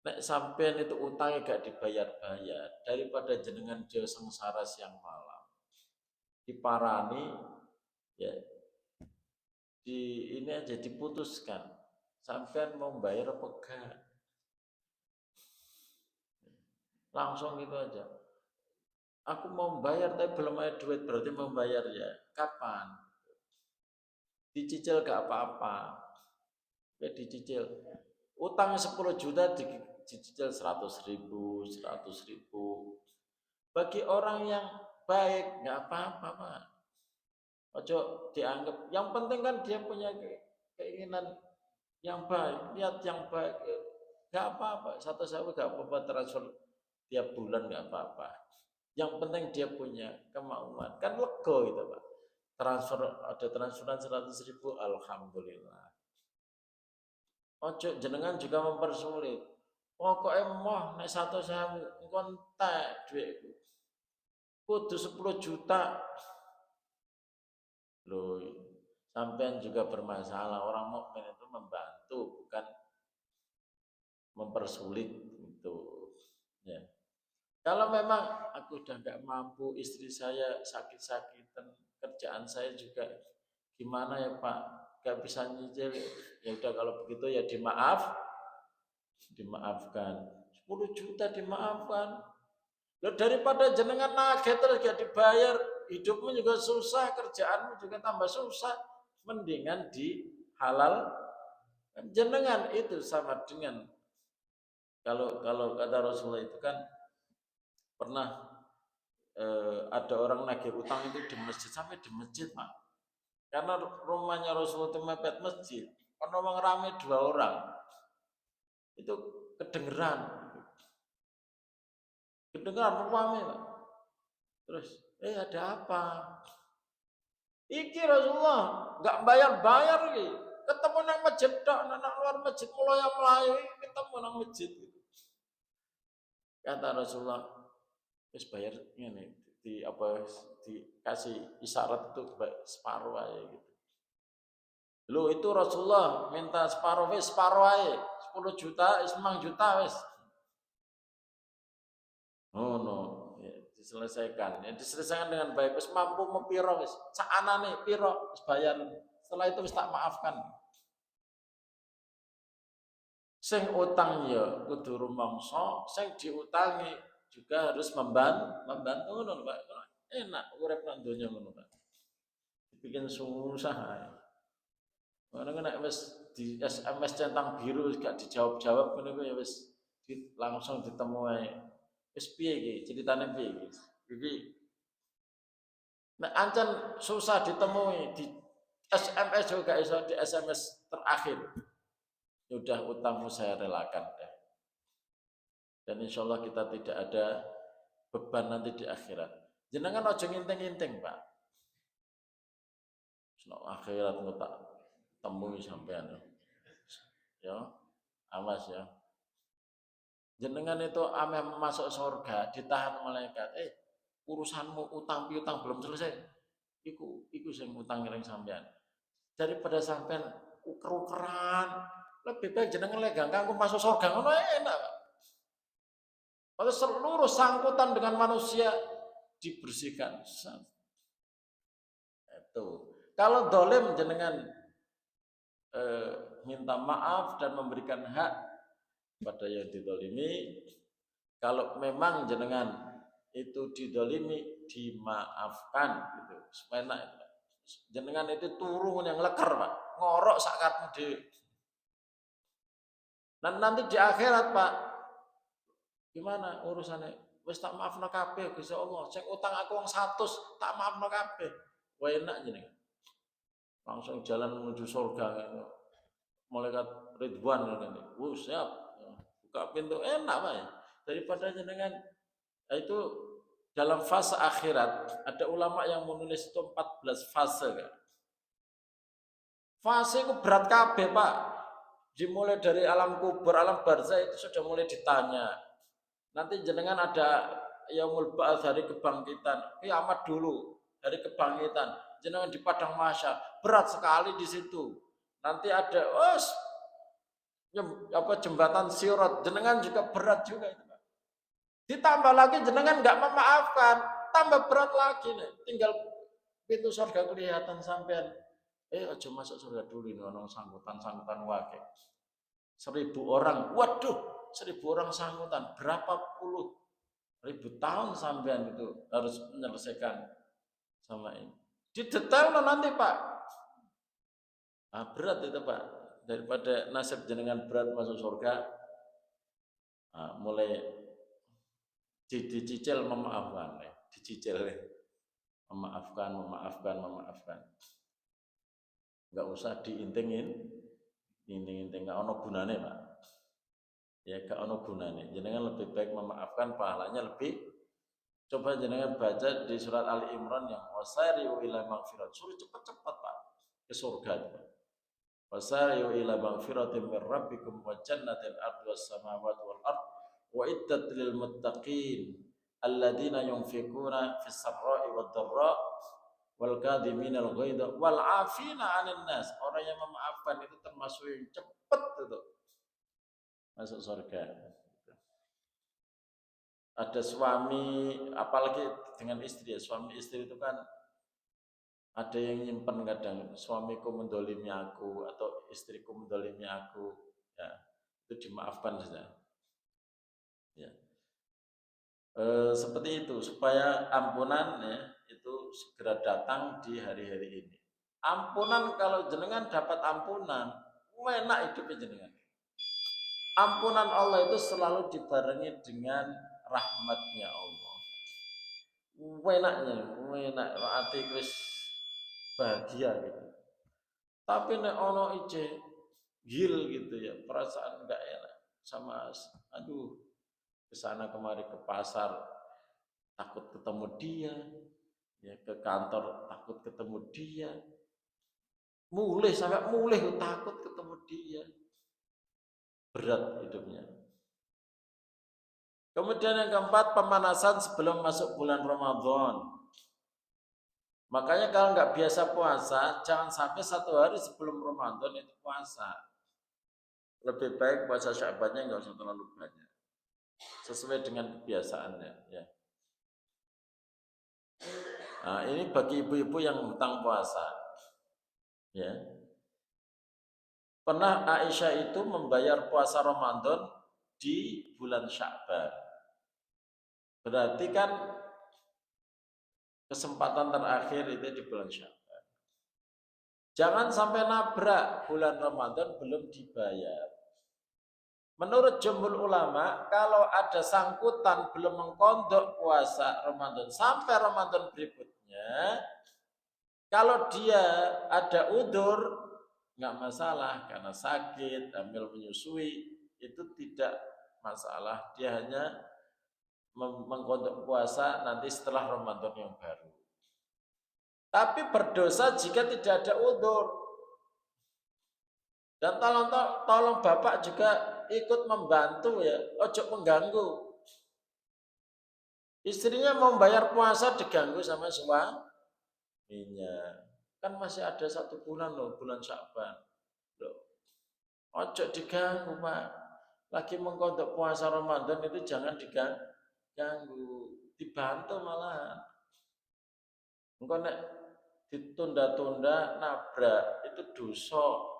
Nek sampean itu utangnya gak dibayar-bayar, daripada jenengan jauh sengsara siang malam, diparani, ya, ini aja diputuskan. Sampean mau bayar apa enggak? Langsung gitu aja. Aku mau bayar tapi belum ada duit, berarti mau bayar ya. Kapan? Dicicil gak apa-apa. Ya dicicil. Utang 10 juta dicicil 100 ribu, 100 ribu. Bagi orang yang baik gak apa-apa Pak. Ojo dianggap. Yang penting kan dia punya keinginan yang baik, niat yang baik. Gak apa-apa. Satu sewu gak apa-apa, transfer tiap bulan gak apa-apa. Yang penting dia punya kemauan. Kan lego gitu Pak. Ada transferan 100 ribu, alhamdulillah. Ojo jenengan juga mempersulit. Pokoknya moh nek 100.000 engko entek dhuwitku. Kudu 10 juta. Loh, sampean juga bermasalah. Orang mukmin itu membantu, bukan mempersulit itu. Ya. Kalau memang aku udah nggak mampu, istri saya sakit-sakitan, kerjaan saya juga gimana ya Pak, nggak bisa nyicil, ya udah kalau begitu ya dimaafkan. 10 juta dimaafkan. Loh, daripada jenengan nagih terus gak dibayar, hidupmu juga susah, kerjaanmu juga tambah susah, mendingan di halal jenengan. Itu sama dengan kalau kata Rasulullah itu kan pernah ada orang nagih utang itu di masjid, sampai di masjid Pak, karena rumahnya Rasulullah itu mepet masjid, orang rame 2 orang itu kedengeran rame Pak. Terus ada apa? Iki Rasulullah nggak bayar iki, ketemu nang masjid tok, nang luar masjid mulai melayu ketemu nang masjid gitu. Kata Rasulullah, wis bayar ngene. dikasih isyarat itu separuh aja gitu. Lu itu Rasulullah minta separuh aja, 10 juta, 5 juta wes. Oh no, ya, diselesaikan. Ya, diselesaikan dengan baik. Wis mampu mempiro wis. Sakanane piro wis bayar. Setelah itu wis tak maafkan. Sing utang ya kudu rumangsa, sing diutangi juga harus membantu ngono Pak. Enak urip nang donya ngono Pak. Bikin susah ae. Karena kena wis di SMS centang biru gak dijawab-jawab ngono ya wis langsung ditemu ae. Wis piye iki? Ceritane piye iki? Iki nek ancen susah ditemui di SMS juga iso di SMS terakhir. Sudah utangmu saya relakan deh. Dan insya Allah kita tidak ada beban nanti di akhirat. Jenengan aja nginting-nginting Pak. Senok akhirat tak temui sampean. Ya, awas ya. Jenengan itu ame masuk surga ditahan malaikat. Urusanmu utang piutang belum selesai. Iku sing utang ring sampean. Daripada sampean uker-ukeran, lebih baik jenengan lek ganggu masuk surga ngono enak. Kalau seluruh sangkutan dengan manusia dibersihkan. Itu. Kalau dolim jenengan minta maaf dan memberikan hak pada yang didolimi. Kalau memang jenengan itu didolimi, dimaafkan gitu. Sepenak itu. Jenengan itu turun yang leker Pak, ngorok sakarepmu dhewe. Dan nanti di akhirat Pak, gimana urusannya? Wis tak maafno kabeh Gusti Allah. Sing utang aku wong 100 tak maafno kabeh. Wah enak jenengan. Langsung jalan menuju surga. Malaikat Ridwan ngene. Siap. Buka pintu enak Pak ya. Daripada jenengan itu dalam fase akhirat ada ulama yang menulis itu 14 fase kan. Fase itu berat kabeh Pak. Dimulai dari alam kubur, alam barzah itu sudah mulai ditanya. Nanti jenengan ada yaumul ba'ats, hari kebangkitan. Kiamat dulu, hari kebangkitan. Jenengan di padang mahsyar, berat sekali di situ. Nanti ada jembatan sirat, jenengan juga berat juga itu. Ditambah lagi jenengan nggak memaafkan, tambah berat lagi nih. Tinggal pintu surga kelihatan sampean. Aja masuk surga dulu nih, ono sangkutan wakil. 1000 orang, waduh, 1000 orang sangkutan, berapa puluh ribu tahun sampean itu harus menyelesaikan sama ini. Di detail nanti Pak. Berat itu Pak. Daripada nasib jenengan berat masuk surga, mulai dicicil memaafkan, dicicil memaafkan. Enggak usah diintingin, enggak ono gunane Pak. Ya enggak ono gunane. Jenengan lebih baik memaafkan, pahalanya lebih. Coba jenengan baca di surat Ali Imran yang wasari'u ila maghfirat. Suruh cepat-cepat Pak ke surga itu. Wasari'u ila maghfiratin min rabbikum wa jannatin ardhas samawati wal ard wa iddat lil muttaqin alladzina yunfikuna fis sarra'i wad dharra wal kadhiminal ghaidha wal 'afina 'anil nas. Orang yang memaafkan itu termasuk yang cepat itu masuk surga. Ada suami, apalagi dengan istri ya, suami istri itu kan ada yang nyimpen kadang, suamiku mendolimi aku atau istriku mendolimi aku, ya itu dimaafkan saja. Ya. Seperti itu supaya ampunan ya itu segera datang di hari-hari ini. Ampunan, kalau jenengan dapat ampunan, enak hidupnya jenengan. Ampunan Allah itu selalu dibarengi dengan rahmatnya Allah. Enak ati wis bahagia gitu. Tapi nek ono ije gil gitu ya, perasaan enggak enak sama kesana kemari ke pasar takut ketemu dia, ya ke kantor takut ketemu dia. Mulih takut ketemu dia. Berat hidupnya. Kemudian yang keempat, pemanasan sebelum masuk bulan Ramadan. Makanya kalau nggak biasa puasa, jangan sampai 1 hari sebelum Ramadan itu puasa. Lebih baik puasa Sya'bannya nggak usah terlalu banyak, sesuai dengan kebiasaannya. Ya. Nah, ini bagi ibu-ibu yang hutang puasa. Ya. Pernah Aisyah itu membayar puasa Ramadan di bulan Sya'ban. Berarti kan kesempatan terakhir itu di bulan Sya'ban. Jangan sampai nabrak bulan Ramadan belum dibayar. Menurut jumhur ulama, kalau ada sangkutan belum mengkodok puasa Ramadan sampai Ramadan berikutnya, kalau dia ada udzur, nggak masalah karena sakit, hamil menyusui, itu tidak masalah. Dia hanya mengkodok puasa nanti setelah Ramadan yang baru. Tapi berdosa jika tidak ada udzur. Dan tolong Bapak juga ikut membantu ya, ojo mengganggu. Istrinya mau bayar puasa diganggu sama suaminya. Kan masih ada 1 bulan loh, bulan Sya'ban. Loh, ojo diganggu Pak. Lagi mengkodok puasa Ramadan itu jangan diganggu, dibantu malahan. Engkau nek ditunda-tunda nabrak itu dosa.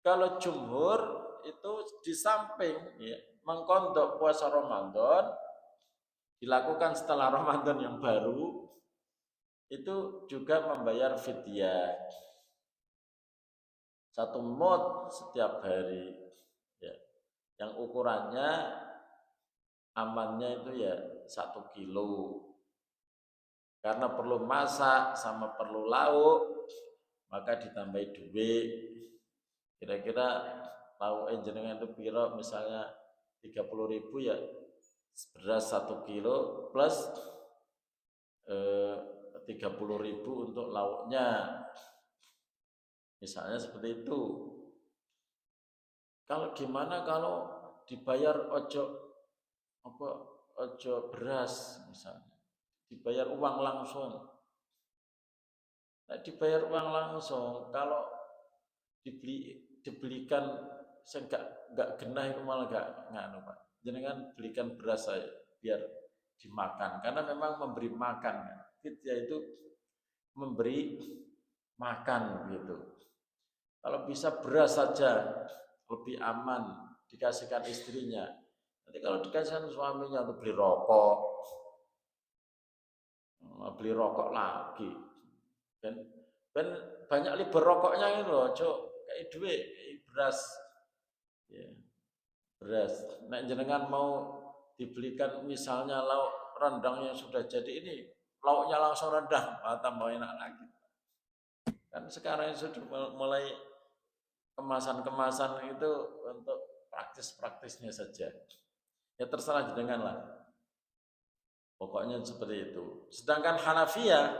Kalau jumhur itu di samping ya, mengkodok puasa Ramadan dilakukan setelah Ramadan yang baru, itu juga membayar fidyah 1 mud setiap hari ya. Yang ukurannya amannya itu ya 1 kilo. Karena perlu masak sama perlu lauk, maka ditambahi duit. Kira-kira lauk jenengan itu piro, misalnya 30.000 ya, beras 1 kilo plus 30.000 untuk lauknya, misalnya seperti itu. Kalau gimana kalau dibayar ojo beras misalnya, dibayar uang langsung. Nah, dibayar uang langsung, kalau dibelikan enggak genah itu malah enggak Pak. Jangan belikan beras saya biar dimakan, karena memang memberi makan. Fidyah itu memberi makan gitu. Kalau bisa beras saja lebih aman dikasihkan istrinya. Nanti kalau dikasihkan suaminya untuk beli rokok lagi. Dan banyak libur rokoknya itu loh, cok, kayak duit, kayak beras. Ya, beras. Nah, jenengan mau dibelikan misalnya lauk rendang yang sudah jadi ini, lauknya langsung rendang, tambah enak lagi. Kan sekarang sudah mulai kemasan-kemasan itu untuk praktis-praktisnya saja. Ya terserah jenengan lah. Pokoknya seperti itu. Sedangkan Hanafiyah,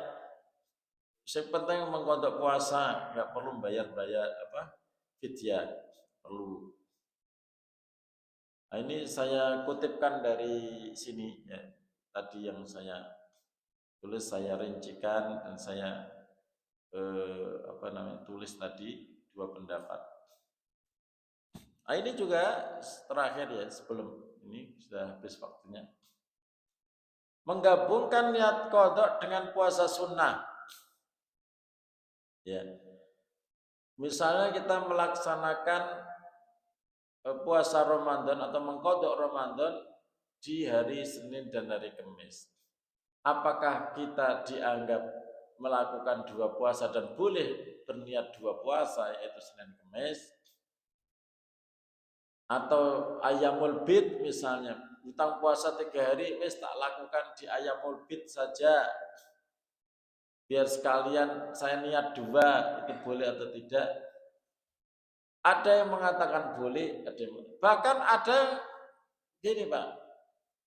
yang penting mengkodok puasa, nggak perlu bayar fidyah, perlu. Nah, ini saya kutipkan dari sini ya. Tadi yang saya tulis, saya rincikan dan saya tulis tadi 2 pendapat. Nah, ini juga terakhir ya, sebelum ini sudah habis waktunya. Menggabungkan niat qadha dengan puasa sunnah. Ya. Misalnya kita melaksanakan puasa Ramadan atau mengqadha Ramadan di hari Senin dan hari Kamis. Apakah kita dianggap melakukan 2 puasa dan boleh berniat 2 puasa, yaitu Senin Kamis? Atau ayamul bid misalnya, hutang puasa 3 hari, wis tak lakukan di ayamul bid saja, biar sekalian saya niat 2, itu boleh atau tidak? Ada yang mengatakan boleh, bahkan ada gini Pak,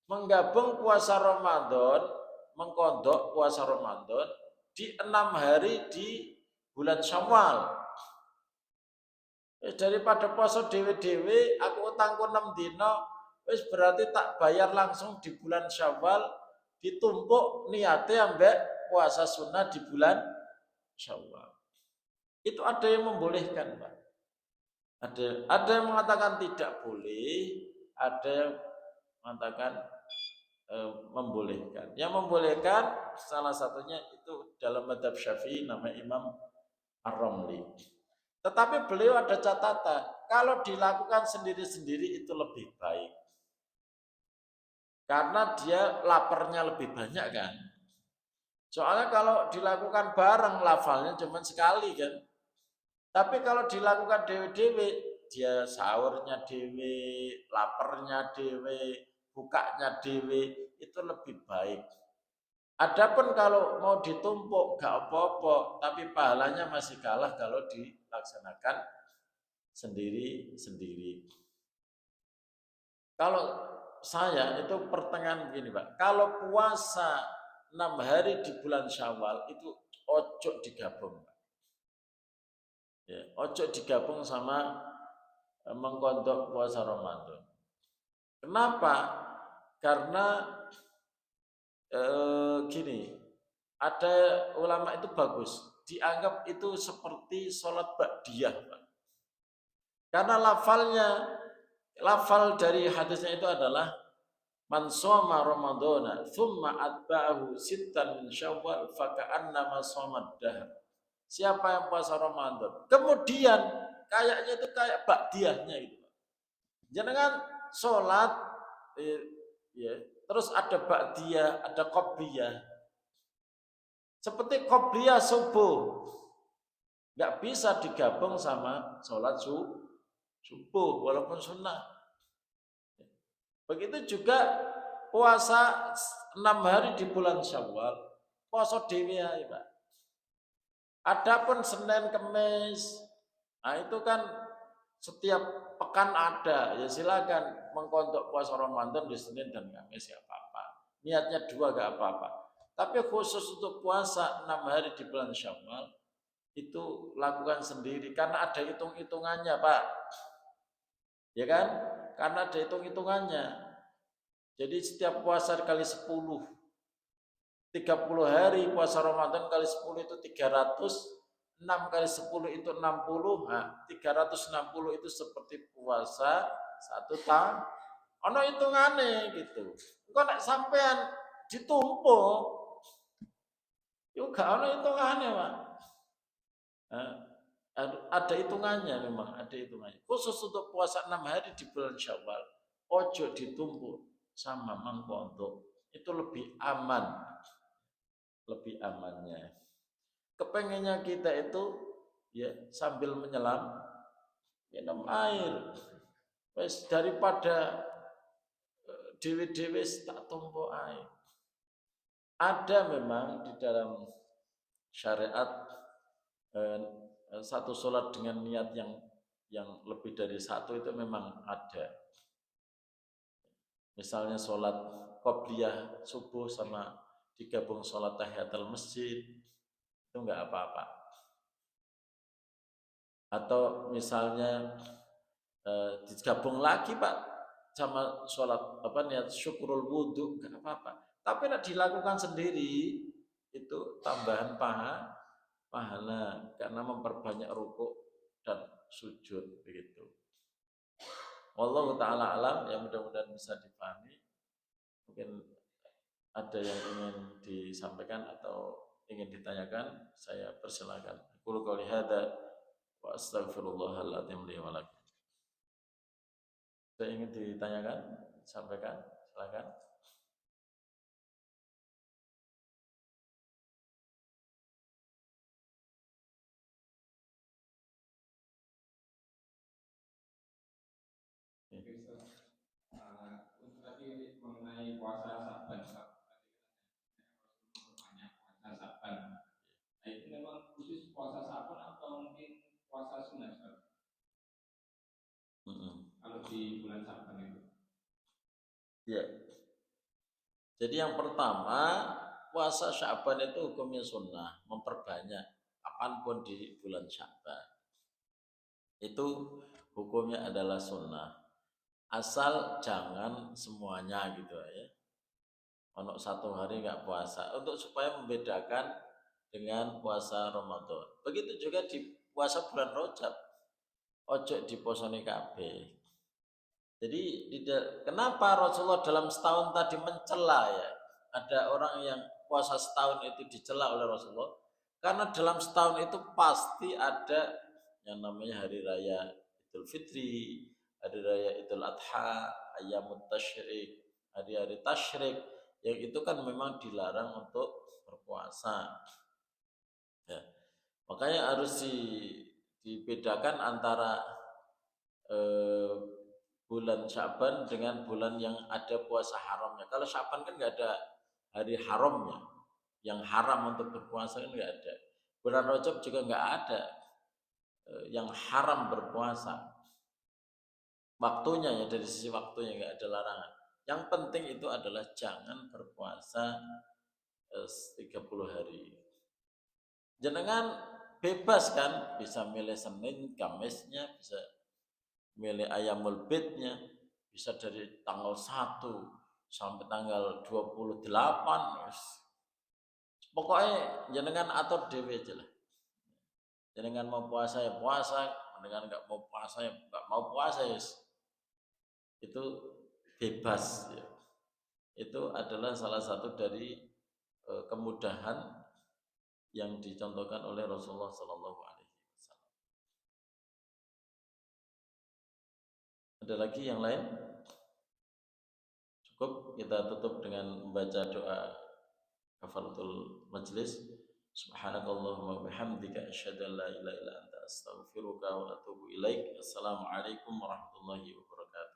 menggabung puasa Ramadan, mengkodok puasa Ramadan di 6 hari di bulan Syawal. Daripada puasa dewe-dewe, aku utangku 6 dino, wis berarti tak bayar langsung di bulan Syawal, ditumpuk niatnya ambek puasa sunnah di bulan Syawal. Itu ada yang membolehkan, Pak. Ada yang mengatakan tidak boleh, ada yang mengatakan membolehkan. Yang membolehkan salah satunya itu dalam madhab Syafi'i namanya Imam Ar-Ramli. Tetapi beliau ada catatan, kalau dilakukan sendiri-sendiri itu lebih baik. Karena dia laparnya lebih banyak kan. Soalnya kalau dilakukan bareng lafalnya cuma sekali kan. Tapi kalau dilakukan dewe-dewe, dia sahurnya dewe, laparnya dewe, bukanya dewe, itu lebih baik. Adapun kalau mau ditumpuk gak apa-apa, tapi pahalanya masih kalah kalau dilaksanakan sendiri-sendiri. Kalau saya itu pertengahan begini Pak, kalau puasa 6 hari di bulan Syawal itu ojo digabung Pak. Ya, ojo digabung sama mengkontok puasa Ramadan. Kenapa? Karena gini, ada ulama itu bagus, dianggap itu seperti sholat ba'diyah Pak. Karena lafal dari hadisnya itu adalah man shoma ramadhana thumma atba'ahu sittan min syawal faka'annama shomad dahr. Siapa yang puasa Ramadan kemudian kayaknya itu kayak ba'diyahnya gitu. Jangan sholat ya, terus ada ba'diyah, ada qobliyah. Seperti qobliyah subuh nggak bisa digabung sama sholat subuh walaupun sunnah. Begitu juga puasa 6 hari di bulan Syawal, puasa dewi ya Pak. Adapun Senin Kemis, nah itu kan setiap pekan ada, ya silakan mengkontok puasa Ramadan di Senin dan Kamis ya apa-apa. Niatnya 2 gak apa-apa. Tapi khusus untuk puasa 6 hari di bulan Syawal, itu lakukan sendiri karena ada hitung-hitungannya Pak. Ya kan? Karena ada hitung-hitungannya. Jadi setiap puasa kali 10, 30 hari puasa Ramadan kali 10 itu 300, 6 kali 10 itu 60, nah 360 itu seperti puasa 1 tahun. Ono hitungannya gitu. Kok nek sampean ditumpuk, yuk gak ono hitungannya Pak. Nah, ada hitungannya memang, ada hitungannya. Khusus untuk puasa 6 hari di bulan Syawal, ojo ditumpuk sama mangkontok. Itu lebih aman. Lebih amannya. Kepengennya kita itu ya sambil menyelam minum air. Wes daripada dewe-dewe tak tumpuk air. Ada memang di dalam syariat satu sholat dengan niat yang lebih dari satu itu memang ada. Misalnya sholat qobliyah subuh sama digabung sholat tahiyatul masjid itu enggak apa-apa. Atau misalnya digabung lagi Pak sama sholat niat syukurul wudhu enggak apa-apa. Tapi nak dilakukan sendiri itu tambahan pahala karena memperbanyak rukuk dan sujud begitu. Wallahu taala alam, ya mudah-mudahan bisa dipahami. Mungkin ada yang ingin disampaikan atau ingin ditanyakan, saya persilakan. Qul qouli hadza wa astaghfirullahaladzim li wa lakum. Ada ingin ditanyakan, sampaikan, silakan. Untuk tadi mengenai puasa Saban, puasa Saban. Nah, itu memang khusus puasa Saban atau mungkin puasa sunnah? Kalau di bulan Saban itu. Ya. Jadi yang pertama, puasa Sya'ban itu hukumnya sunnah, memperbanyak kapanpun di bulan Sya'ban. Itu hukumnya adalah sunnah. asal jangan semuanya gitu ya. Ono 1 hari nggak puasa untuk supaya membedakan dengan puasa Ramadan. Begitu juga di puasa bulan Rajab, ojo diposoni kabeh. Jadi kenapa Rasulullah dalam setahun tadi mencela ya? Ada orang yang puasa setahun itu dicela oleh Rasulullah karena dalam setahun itu pasti ada yang namanya hari raya Idul Fitri, hari raya Idul Adha, Ayyamut Tasyrik, hari-hari tasyrik yang itu kan memang dilarang untuk berpuasa. Ya. Makanya harus dibedakan antara eh, bulan Syaban dengan bulan yang ada puasa haramnya. Kalau Syaban kan nggak ada hari haramnya, yang haram untuk berpuasa kan nggak ada. Bulan Rajab juga nggak ada yang haram berpuasa. Waktunya ya dari sisi waktunya nggak ada larangan. Yang penting itu adalah jangan berpuasa 30 hari. Jenengan bebas kan, bisa milih Senin, Kamisnya, bisa milih ayamul bidnya, bisa dari tanggal 1 sampai tanggal 28. Pokoknya jenengan atur dhewe aja lah. Jenengan mau puasa ya puasa, jenengan nggak mau puasa ya nggak mau puasa ya. Itu bebas ya. Itu adalah salah satu dari kemudahan yang dicontohkan oleh Rasulullah Sallallahu Alaihi Wasallam. Ada lagi yang lain? Cukup kita tutup dengan membaca doa kafaratul majlis. Subhanakallahumma bihamdika asyhadu an la ilaha illa anta astaghfiruka wa atubu ilaik. Assalamualaikum warahmatullahi wabarakatuh.